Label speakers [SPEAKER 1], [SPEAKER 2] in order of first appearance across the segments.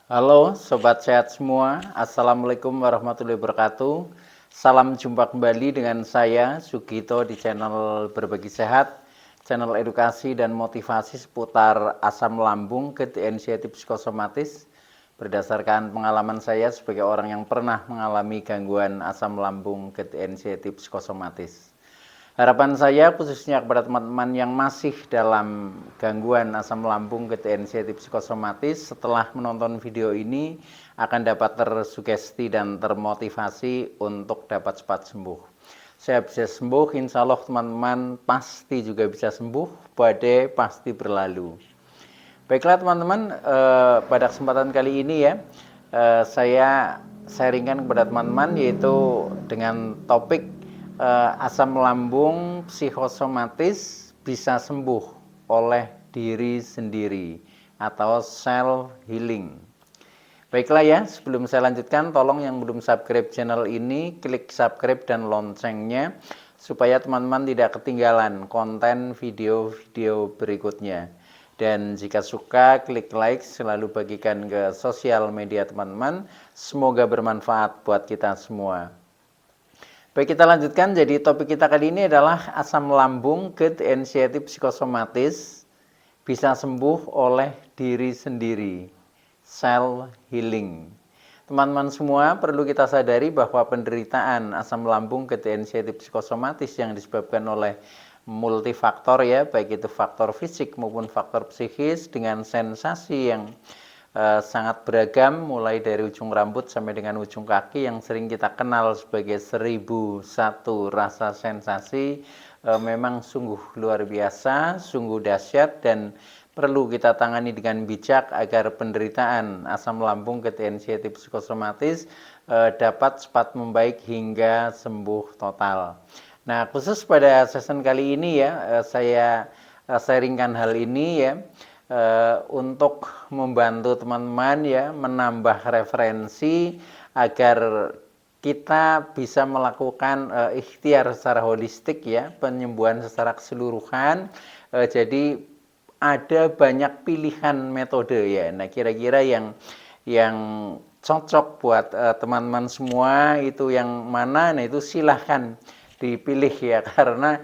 [SPEAKER 1] Halo Sobat Sehat semua, Assalamualaikum warahmatullahi wabarakatuh. Salam jumpa kembali dengan saya Sugito di channel Berbagi Sehat, channel edukasi dan motivasi seputar asam lambung, gejala inisiatif psikosomatis. Berdasarkan pengalaman saya sebagai orang yang pernah mengalami gangguan asam lambung, gejala inisiatif psikosomatis. Harapan saya khususnya kepada teman-teman yang masih dalam gangguan asam lambung, gejala inisiatif psikosomatis, setelah menonton video ini akan dapat tersugesti dan termotivasi untuk dapat cepat sembuh. Saya bisa sembuh, insya Allah teman-teman pasti juga bisa sembuh, badai pasti berlalu. Baiklah teman-teman, pada kesempatan kali ini ya, saya sharingkan kepada teman-teman yaitu dengan topik asam lambung psikosomatis bisa sembuh oleh diri sendiri atau self healing. Baiklah ya, sebelum saya lanjutkan, tolong yang belum subscribe channel ini, klik subscribe dan loncengnya, supaya teman-teman tidak ketinggalan konten video-video berikutnya. Dan jika suka, klik like, selalu bagikan ke sosial media teman-teman, semoga bermanfaat buat kita semua. Baik, kita lanjutkan. Jadi topik kita kali ini adalah asam lambung, gejala inisiatif psikosomatis bisa sembuh oleh diri sendiri, self healing. Teman-teman semua perlu kita sadari bahwa penderitaan asam lambung, gejala inisiatif psikosomatis yang disebabkan oleh multifaktor ya, baik itu faktor fisik maupun faktor psikis dengan sensasi yang sangat beragam, mulai dari ujung rambut sampai dengan ujung kaki yang sering kita kenal sebagai 1001 rasa sensasi, memang sungguh luar biasa, sungguh dahsyat dan perlu kita tangani dengan bijak agar penderitaan asam lambung, gejala inisiatif psikosomatis dapat cepat membaik hingga sembuh total. Nah, khusus pada session kali ini ya, saya sharingkan hal ini ya, untuk membantu teman-teman ya menambah referensi agar kita bisa melakukan ikhtiar secara holistik ya, penyembuhan secara keseluruhan. Jadi ada banyak pilihan metode ya. Nah, kira-kira yang cocok buat teman-teman semua itu yang mana? Nah, itu silahkan dipilih ya, karena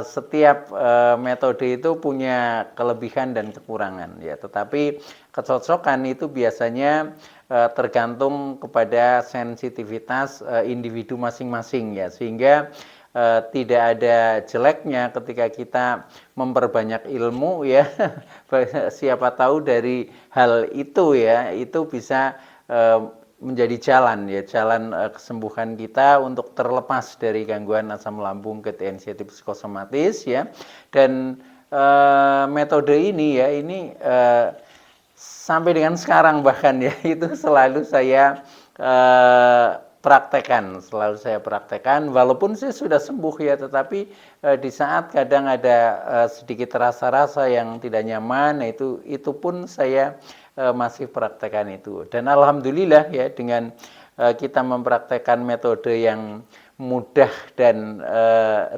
[SPEAKER 1] setiap metode itu punya kelebihan dan kekurangan ya, tetapi kecocokan itu biasanya tergantung kepada sensitivitas individu masing-masing ya, sehingga tidak ada jeleknya ketika kita memperbanyak ilmu ya. Siapa tahu dari hal itu ya, itu bisa menjadi jalan ya, jalan kesembuhan kita untuk terlepas dari gangguan asam lambung, gejala inisiatif psikosomatis ya. Dan metode ini ya, ini sampai dengan sekarang bahkan ya, itu selalu saya selalu saya praktekkan, walaupun saya sudah sembuh ya, tetapi di saat kadang ada sedikit rasa-rasa yang tidak nyaman, nah itu pun saya masih praktekkan itu. Dan alhamdulillah ya, dengan kita mempraktekkan metode yang mudah dan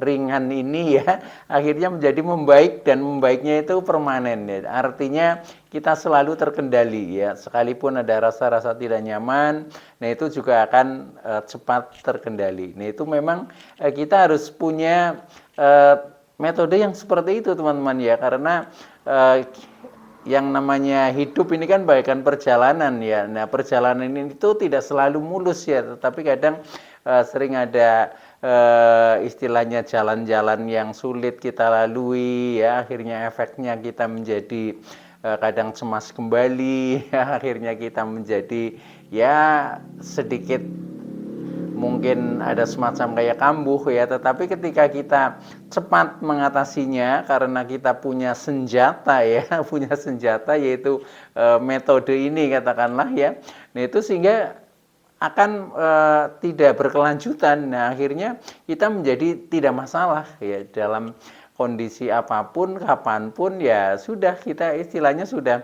[SPEAKER 1] ringan ini ya, akhirnya menjadi membaik, dan membaiknya itu permanen ya. Artinya kita selalu terkendali ya, sekalipun ada rasa-rasa tidak nyaman, nah itu juga akan cepat terkendali. Nah itu memang kita harus punya metode yang seperti itu teman-teman ya, karena yang namanya hidup ini kan bagaikan perjalanan ya. Nah, perjalanan ini itu tidak selalu mulus ya, tetapi kadang sering ada istilahnya jalan-jalan yang sulit kita lalui ya, akhirnya efeknya kita menjadi kadang cemas kembali ya, akhirnya kita menjadi ya sedikit mungkin ada semacam kayak kambuh ya, tetapi ketika kita cepat mengatasinya karena kita punya senjata ya, punya senjata yaitu metode ini katakanlah ya. Nah, itu sehingga akan tidak berkelanjutan. Nah, akhirnya kita menjadi tidak masalah ya dalam kondisi apapun, kapanpun ya sudah, kita istilahnya sudah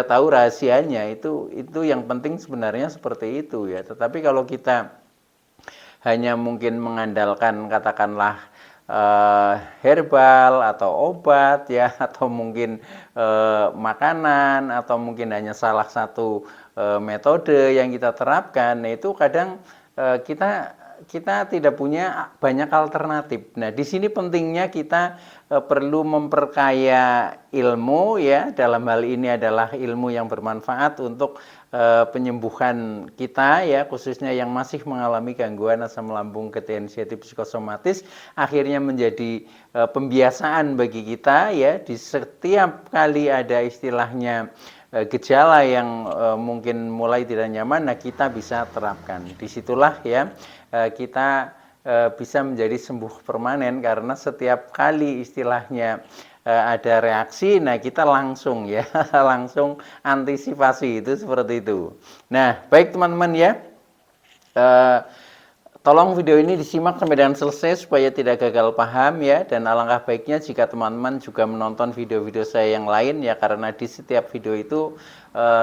[SPEAKER 1] tahu rahasianya. Itu yang penting sebenarnya seperti itu ya. Tetapi kalau kita hanya mungkin mengandalkan katakanlah herbal atau obat ya, atau mungkin makanan, atau mungkin hanya salah satu metode yang kita terapkan. Nah, itu kadang kita tidak punya banyak alternatif. Nah, di sini pentingnya kita perlu memperkaya ilmu ya. Dalam hal ini adalah ilmu yang bermanfaat untuk penyembuhan kita ya, khususnya yang masih mengalami gangguan asam lambung ketensiatif psikosomatis, akhirnya menjadi pembiasaan bagi kita ya. Di setiap kali ada istilahnya gejala yang mungkin mulai tidak nyaman, nah kita bisa terapkan. Disitulah ya kita bisa menjadi sembuh permanen, karena setiap kali istilahnya ada reaksi, nah kita langsung ya langsung antisipasi, itu seperti itu. Nah, baik teman-teman ya, tolong video ini disimak sampai dengan selesai supaya tidak gagal paham ya. Dan alangkah baiknya jika teman-teman juga menonton video-video saya yang lain ya, karena di setiap video itu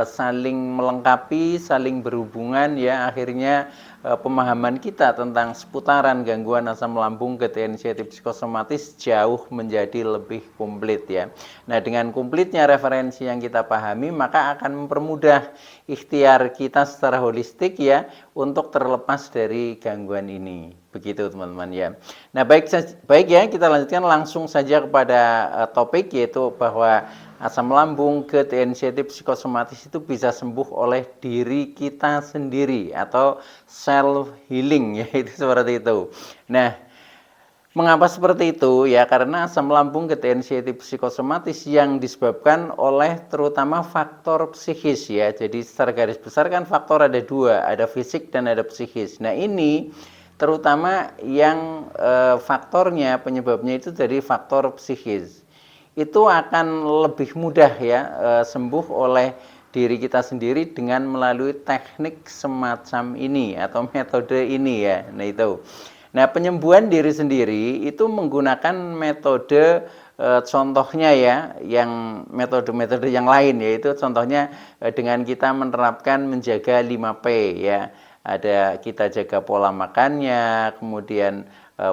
[SPEAKER 1] saling melengkapi, saling berhubungan ya. Akhirnya pemahaman kita tentang seputaran gangguan asam lambung ketensiatif psikosomatis jauh menjadi lebih komplit ya. Nah, dengan komplitnya referensi yang kita pahami, maka akan mempermudah ikhtiar kita secara holistik ya untuk terlepas dari gangguan ini. Begitu teman-teman ya. Nah, baik ya, kita lanjutkan langsung saja kepada topik, yaitu bahwa asam lambung ketensiatif psikosomatis itu bisa sembuh oleh diri kita sendiri atau self healing ya, itu seperti itu. Nah, mengapa seperti itu? Ya, karena asam lambung ketensiatif psikosomatis yang disebabkan oleh terutama faktor psikis ya. Jadi secara garis besar kan faktor ada dua, ada fisik dan ada psikis. Nah, ini terutama yang faktornya, penyebabnya itu dari faktor psikis. Itu akan lebih mudah ya sembuh oleh diri kita sendiri dengan melalui teknik semacam ini atau metode ini ya. Nah, itu. Nah, penyembuhan diri sendiri itu menggunakan metode contohnya ya, yang metode-metode yang lain, yaitu contohnya dengan kita menerapkan menjaga 5P ya. Ada kita jaga pola makannya, kemudian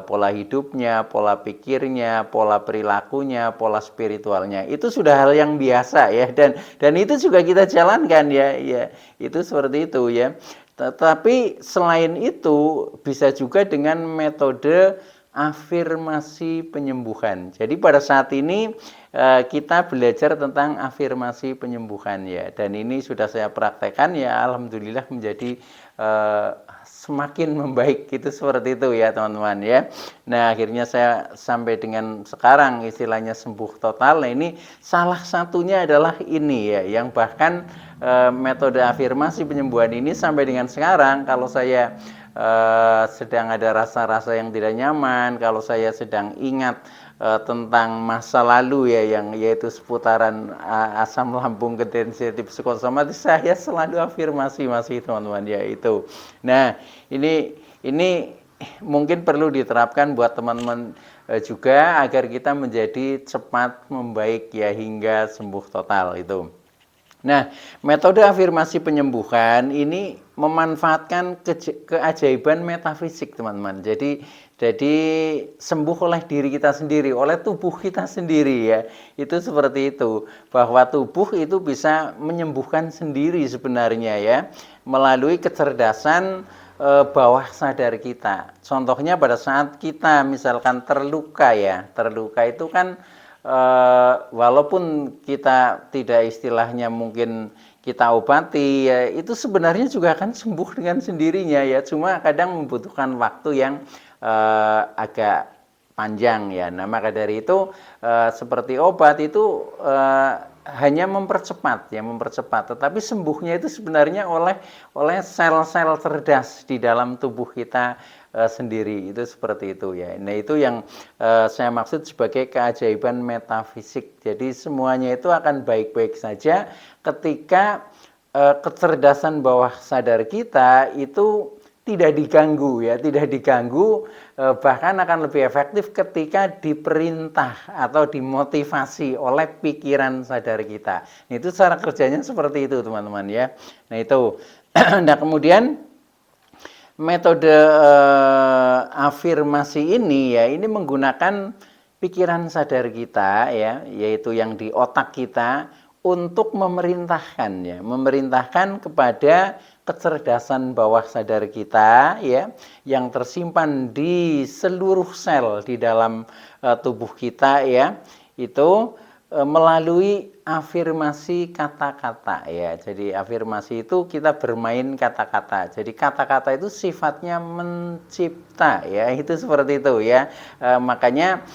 [SPEAKER 1] pola hidupnya, pola pikirnya, pola perilakunya, pola spiritualnya. Itu sudah hal yang biasa ya, dan itu juga kita jalankan ya. Ya, itu seperti itu ya. Tetapi selain itu bisa juga dengan metode afirmasi penyembuhan. Jadi pada saat ini kita belajar tentang afirmasi penyembuhan ya, dan ini sudah saya praktekkan ya, alhamdulillah menjadi semakin membaik, gitu seperti itu ya teman-teman ya. Nah, akhirnya saya sampai dengan sekarang istilahnya sembuh total. Nah, ini salah satunya adalah ini ya, yang bahkan metode afirmasi penyembuhan ini sampai dengan sekarang kalau saya sedang ada rasa-rasa yang tidak nyaman, kalau saya sedang ingat tentang masa lalu ya, yang yaitu seputaran asam lambung ketensiatif psikosomatis, saya selalu afirmasi masih teman-teman ya itu. Nah, ini mungkin perlu diterapkan buat teman-teman juga agar kita menjadi cepat membaik ya hingga sembuh total itu. Nah, metode afirmasi penyembuhan ini memanfaatkan keajaiban metafisik, teman-teman. Jadi sembuh oleh diri kita sendiri, oleh tubuh kita sendiri ya. Itu seperti itu, bahwa tubuh itu bisa menyembuhkan sendiri sebenarnya ya, melalui kecerdasan bawah sadar kita. Contohnya pada saat kita misalkan terluka ya, terluka itu kan walaupun kita tidak istilahnya mungkin kita obati ya, itu sebenarnya juga akan sembuh dengan sendirinya ya, cuma kadang membutuhkan waktu yang agak panjang ya. Nah, maka dari itu seperti obat itu hanya mempercepat ya, mempercepat, tetapi sembuhnya itu sebenarnya oleh sel-sel cerdas di dalam tubuh kita sendiri, itu seperti itu ya. Nah, itu yang saya maksud sebagai keajaiban metafisik. Jadi semuanya itu akan baik-baik saja ketika kecerdasan bawah sadar kita itu tidak diganggu ya, tidak diganggu, bahkan akan lebih efektif ketika diperintah atau dimotivasi oleh pikiran sadar kita. Nah, itu cara kerjanya seperti itu teman-teman ya. Nah, itu. Nah, kemudian metode afirmasi ini ya, ini menggunakan pikiran sadar kita ya, yaitu yang di otak kita untuk memerintahkan ya, memerintahkan kepada kecerdasan bawah sadar kita ya, yang tersimpan di seluruh sel di dalam tubuh kita ya, itu melalui afirmasi kata-kata ya. Jadi afirmasi itu kita bermain kata-kata. Jadi kata-kata itu sifatnya mencipta ya, itu seperti itu ya. Makanya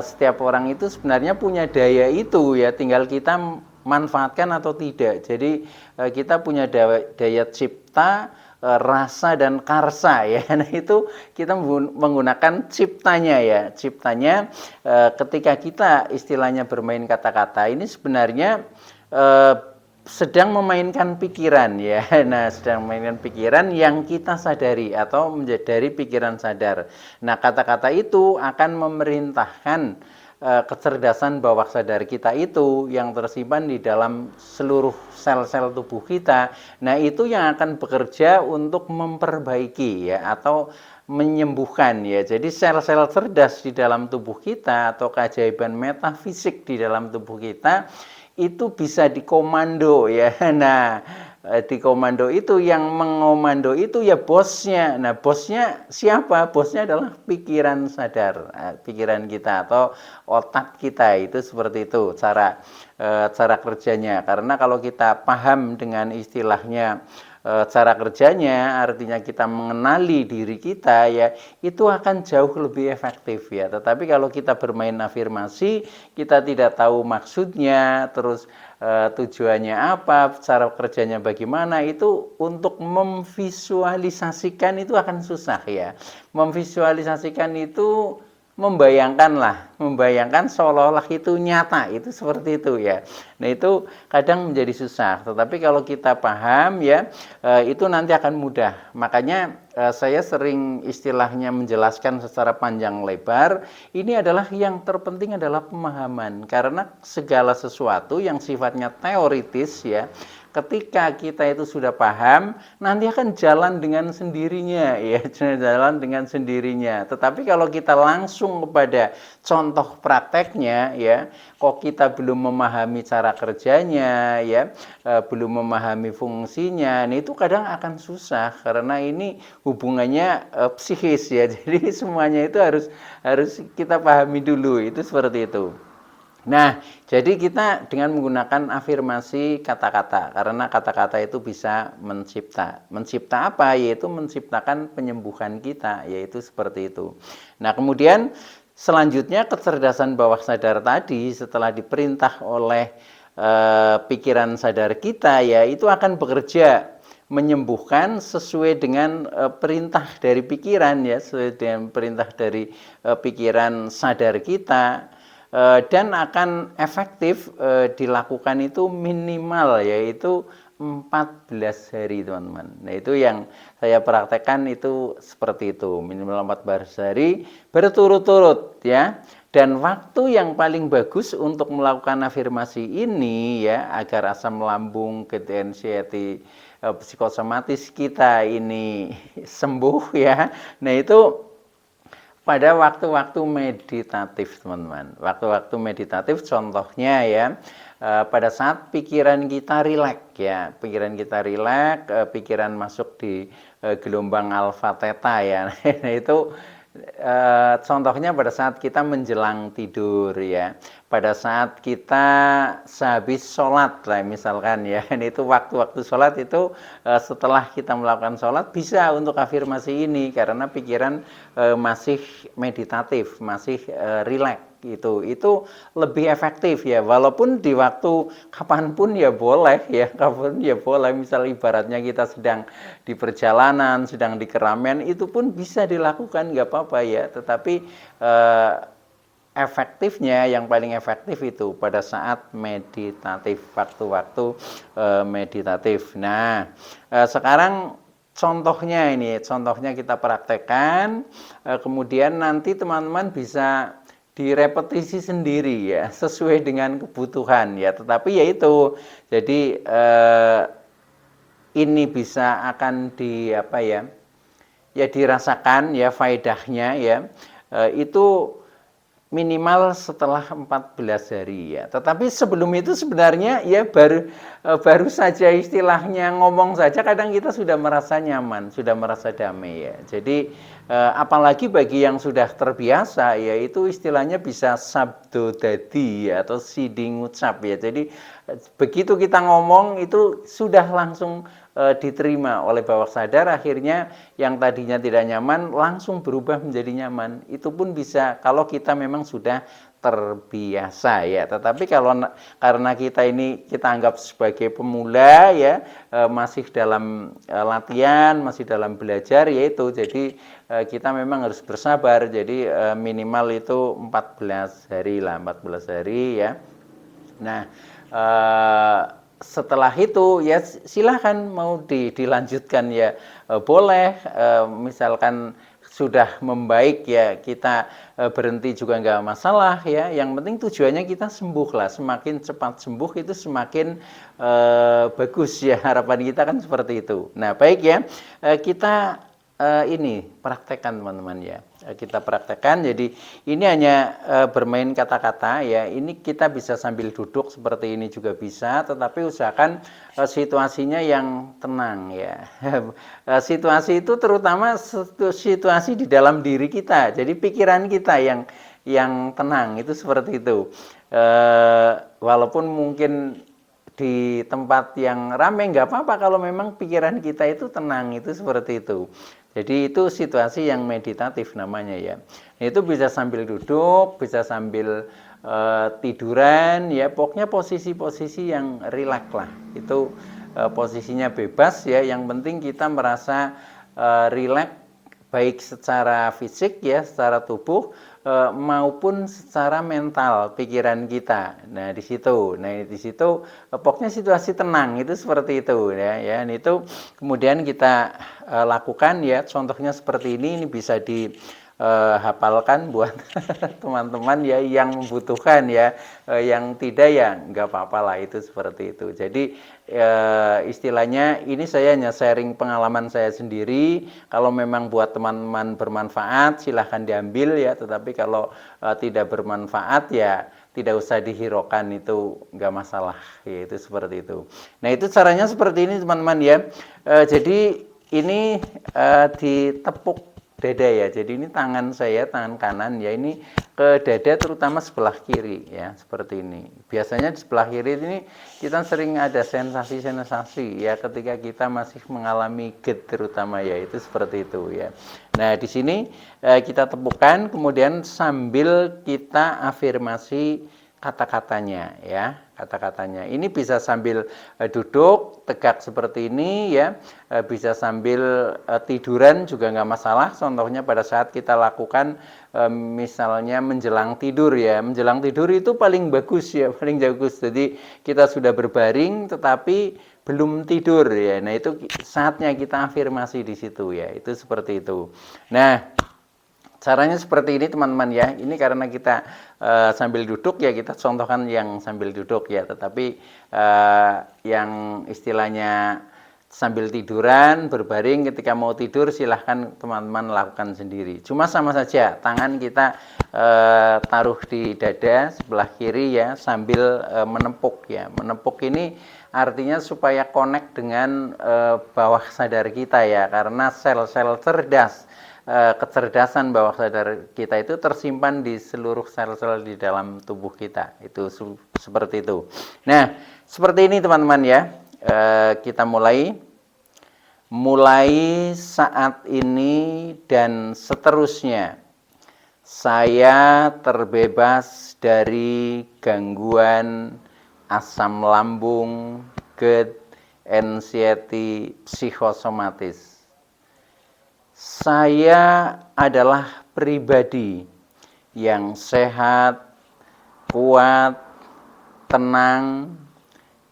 [SPEAKER 1] setiap orang itu sebenarnya punya daya itu ya, tinggal kita manfaatkan atau tidak. Jadi kita punya daya cipta, rasa dan karsa ya. Nah itu kita menggunakan ciptanya ya. Ciptanya ketika kita istilahnya bermain kata-kata ini sebenarnya sedang memainkan pikiran ya. Nah sedang memainkan pikiran yang kita sadari atau menjadi pikiran sadar. Nah kata-kata itu akan memerintahkan kecerdasan bawah sadar kita itu yang tersimpan di dalam seluruh sel-sel tubuh kita. Nah, itu yang akan bekerja untuk memperbaiki ya atau menyembuhkan ya. Jadi sel-sel cerdas di dalam tubuh kita atau keajaiban metafisik di dalam tubuh kita itu bisa dikomando ya. Nah, di komando itu yang mengomando itu ya bosnya. Nah, bosnya siapa? Bosnya adalah pikiran sadar, pikiran kita atau otak kita. Itu seperti itu cara kerjanya. Karena kalau kita paham dengan istilahnya cara kerjanya, artinya kita mengenali diri kita ya, itu akan jauh lebih efektif ya. Tetapi kalau kita bermain afirmasi, kita tidak tahu maksudnya, terus tujuannya apa, cara kerjanya bagaimana, itu untuk memvisualisasikan itu akan susah ya. Memvisualisasikan itu membayangkan seolah-olah itu nyata, itu seperti itu ya. Nah itu kadang menjadi susah, tetapi kalau kita paham ya, itu nanti akan mudah. Makanya saya sering istilahnya menjelaskan secara panjang lebar, ini adalah yang terpenting adalah pemahaman, karena segala sesuatu yang sifatnya teoritis ya, ketika kita itu sudah paham, nanti akan jalan dengan sendirinya ya, jalan dengan sendirinya. Tetapi kalau kita langsung kepada contoh prakteknya ya, kok kita belum memahami cara kerjanya ya, belum memahami fungsinya, nah itu kadang akan susah karena ini hubungannya psikis ya. Jadi semuanya itu harus kita pahami dulu, itu seperti itu. Nah, jadi kita dengan menggunakan afirmasi kata-kata, karena kata-kata itu bisa mencipta. Mencipta apa? Yaitu menciptakan penyembuhan kita, yaitu seperti itu. Nah, kemudian selanjutnya kecerdasan bawah sadar tadi setelah diperintah oleh pikiran sadar kita ya, itu akan bekerja menyembuhkan sesuai dengan perintah dari pikiran ya, sesuai dengan perintah dari pikiran sadar kita. Dan akan efektif dilakukan itu minimal yaitu 14 hari teman-teman. Nah itu yang saya praktekkan itu seperti itu, minimal 14 hari berturut-turut ya. Dan waktu yang paling bagus untuk melakukan afirmasi ini ya, agar asam lambung, anxiety, psikosomatis kita ini sembuh ya. Nah itu pada waktu-waktu meditatif teman-teman. Waktu-waktu meditatif contohnya ya, pada saat pikiran kita rileks ya, pikiran kita rileks, pikiran masuk di gelombang alfa theta ya. Nah itu contohnya pada saat kita menjelang tidur ya, pada saat kita sehabis sholat lah misalkan ya, itu waktu-waktu sholat itu setelah kita melakukan sholat bisa untuk afirmasi ini karena pikiran masih meditatif, masih rileks. Itu lebih efektif ya, walaupun di waktu kapanpun ya boleh ya, kapanpun ya boleh. Misal ibaratnya kita sedang di perjalanan, sedang di keramaian, itu pun bisa dilakukan, nggak apa-apa ya. Tetapi efektifnya, yang paling efektif itu pada saat meditatif, waktu-waktu meditatif. Nah sekarang contohnya kita praktekkan, kemudian nanti teman-teman bisa direpetisi sendiri ya, sesuai dengan kebutuhan ya. Tetapi ya itu, jadi ini bisa akan ya dirasakan ya faedahnya ya, itu minimal setelah 14 hari ya. Tetapi sebelum itu sebenarnya ya baru saja istilahnya ngomong saja kadang kita sudah merasa nyaman, sudah merasa damai ya. Jadi apalagi bagi yang sudah terbiasa ya, itu istilahnya bisa sabdo dadi ya, atau siding ngucap ya. Jadi begitu kita ngomong itu sudah langsung diterima oleh bawah sadar, akhirnya yang tadinya tidak nyaman langsung berubah menjadi nyaman. Itu pun bisa kalau kita memang sudah terbiasa ya. Tetapi kalau karena kita ini kita anggap sebagai pemula ya, masih dalam latihan, masih dalam belajar yaitu, jadi kita memang harus bersabar. Jadi minimal itu 14 hari lah, 14 hari ya. Nah, setelah itu ya silahkan mau dilanjutkan ya, boleh. Misalkan sudah membaik ya kita berhenti juga nggak masalah ya. Yang penting tujuannya kita sembuh lah. Semakin cepat sembuh itu semakin bagus ya, harapan kita kan seperti itu. Nah baik ya, kita ini praktekkan teman-teman ya, kita praktekkan. Jadi ini hanya bermain kata-kata ya, ini kita bisa sambil duduk seperti ini juga bisa, tetapi usahakan situasinya yang tenang ya. Situasi itu terutama situasi di dalam diri kita, jadi pikiran kita yang tenang, itu seperti itu. Walaupun mungkin di tempat yang ramai nggak apa-apa kalau memang pikiran kita itu tenang, itu seperti itu. Jadi itu situasi yang meditatif namanya ya. Itu bisa sambil duduk, bisa sambil tiduran ya, pokoknya posisi-posisi yang rileks lah. Itu posisinya bebas ya, yang penting kita merasa rileks baik secara fisik ya, secara tubuh maupun secara mental pikiran kita. Nah di situ pokoknya situasi tenang itu seperti itu ya. Ya itu kemudian kita lakukan ya. Contohnya seperti ini bisa dihafalkan buat teman-teman ya yang membutuhkan ya. Yang tidak ya nggak apa-apa lah, itu seperti itu. Jadi istilahnya ini saya hanya sharing pengalaman saya sendiri. Kalau memang buat teman-teman bermanfaat silahkan diambil ya, tetapi kalau tidak bermanfaat ya tidak usah dihiraukan, itu nggak masalah ya, itu seperti itu. Nah itu caranya seperti ini teman-teman ya. Jadi ini ditepuk dada ya, jadi ini tangan saya, tangan kanan ya, ini ke dada terutama sebelah kiri ya, seperti ini. Biasanya di sebelah kiri ini kita sering ada sensasi-sensasi ya ketika kita masih mengalami GERD terutama ya, itu seperti itu ya. Nah di sini kita tepukan, kemudian sambil kita afirmasi kata-katanya ya, kata-katanya. Ini bisa sambil duduk tegak seperti ini ya, bisa sambil tiduran juga nggak masalah. Contohnya pada saat kita lakukan misalnya menjelang tidur ya, menjelang tidur itu paling bagus ya, paling bagus. Jadi kita sudah berbaring tetapi belum tidur ya. Nah itu saatnya kita afirmasi di situ ya, itu seperti itu. Nah caranya seperti ini teman-teman ya. Ini karena kita sambil duduk ya, kita contohkan yang sambil duduk ya. Tetapi yang istilahnya sambil tiduran, berbaring ketika mau tidur silahkan teman-teman lakukan sendiri. Cuma sama saja, tangan kita taruh di dada sebelah kiri ya, sambil menepuk ya. Menepuk ini artinya supaya connect dengan bawah sadar kita ya, karena sel-sel cerdas, kecerdasan bawah sadar kita itu tersimpan di seluruh sel-sel di dalam tubuh kita. Itu seperti itu. Nah, seperti ini teman-teman ya. Kita mulai saat ini dan seterusnya. Saya terbebas dari gangguan asam lambung, GERD, anxiety, psikosomatis. Saya adalah pribadi yang sehat, kuat, tenang,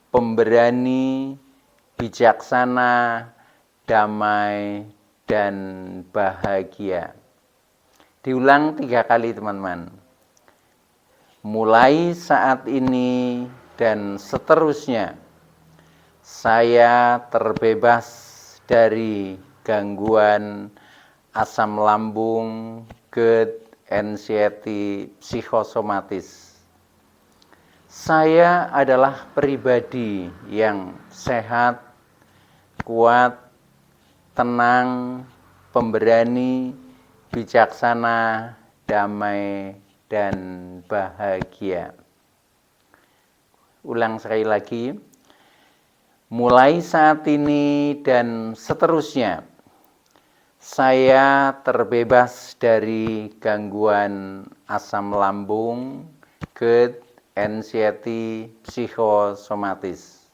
[SPEAKER 1] pemberani, bijaksana, damai, dan bahagia. Diulang 3 kali teman-teman. Mulai saat ini dan seterusnya, saya terbebas dari gangguan asam lambung, GERD, anxiety, psikosomatis. Saya adalah pribadi yang sehat, kuat, tenang, pemberani, bijaksana, damai, dan bahagia. Ulang sekali lagi, mulai saat ini dan seterusnya, saya terbebas dari gangguan asam lambung, GERD, anxiety, psikosomatis.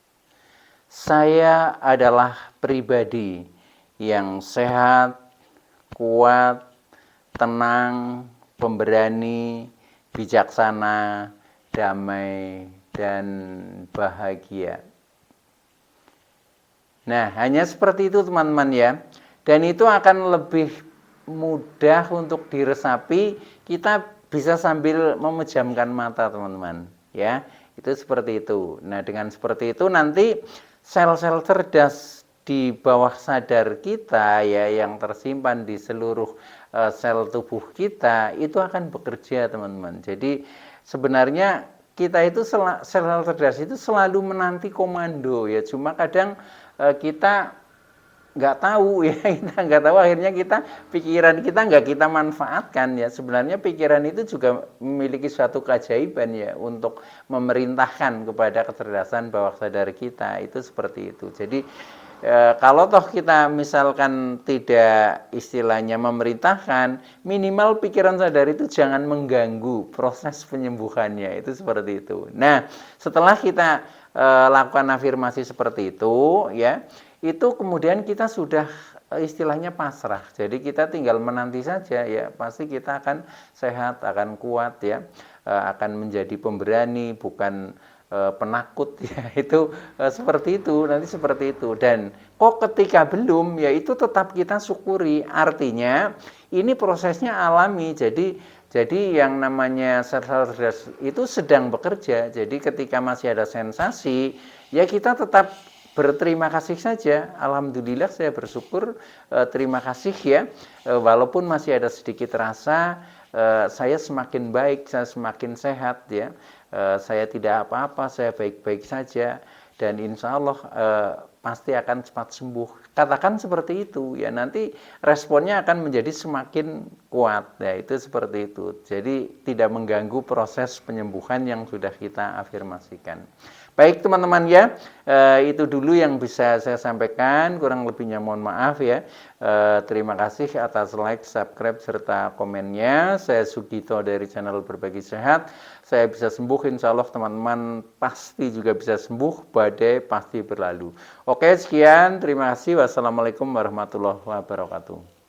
[SPEAKER 1] Saya adalah pribadi yang sehat, kuat, tenang, pemberani, bijaksana, damai, dan bahagia. Nah, hanya seperti itu teman-teman ya. Dan itu akan lebih mudah untuk diresapi, kita bisa sambil memejamkan mata teman-teman ya. Itu seperti itu. Nah, dengan seperti itu nanti sel-sel cerdas di bawah sadar kita ya, yang tersimpan di seluruh sel tubuh kita itu akan bekerja teman-teman. Jadi sebenarnya kita itu sel cerdas itu selalu menanti komando ya. Cuma kadang kita nggak tahu ya, kita nggak tahu, akhirnya pikiran kita nggak kita manfaatkan ya. Sebenarnya pikiran itu juga memiliki suatu keajaiban ya untuk memerintahkan kepada kecerdasan bawah sadar kita, itu seperti itu. Jadi kalau toh kita misalkan tidak istilahnya memerintahkan, minimal pikiran sadar itu jangan mengganggu proses penyembuhannya, itu seperti itu. Nah, setelah kita lakukan afirmasi seperti itu ya, itu kemudian kita sudah istilahnya pasrah. Jadi kita tinggal menanti saja ya, pasti kita akan sehat, akan kuat ya, akan menjadi pemberani, bukan penakut ya. Itu seperti itu, nanti seperti itu. Dan kok ketika belum ya, itu tetap kita syukuri. Artinya ini prosesnya alami. Jadi yang namanya sel-sel cerdas itu sedang bekerja. Jadi ketika masih ada sensasi ya, kita tetap berterima kasih saja. Alhamdulillah, saya bersyukur, terima kasih ya, walaupun masih ada sedikit rasa, saya semakin baik, saya semakin sehat ya, saya tidak apa-apa, saya baik-baik saja, dan insya Allah pasti akan cepat sembuh. Katakan seperti itu ya, nanti responnya akan menjadi semakin kuat ya, itu seperti itu. Jadi tidak mengganggu proses penyembuhan yang sudah kita afirmasikan. Baik teman-teman ya, itu dulu yang bisa saya sampaikan, kurang lebihnya mohon maaf ya. Terima kasih atas like, subscribe, serta komennya. Saya Sugito dari channel Berbagi Sehat. Saya bisa sembuh, insya Allah teman-teman pasti juga bisa sembuh, badai pasti berlalu. Oke, sekian, terima kasih. Wassalamualaikum warahmatullahi wabarakatuh.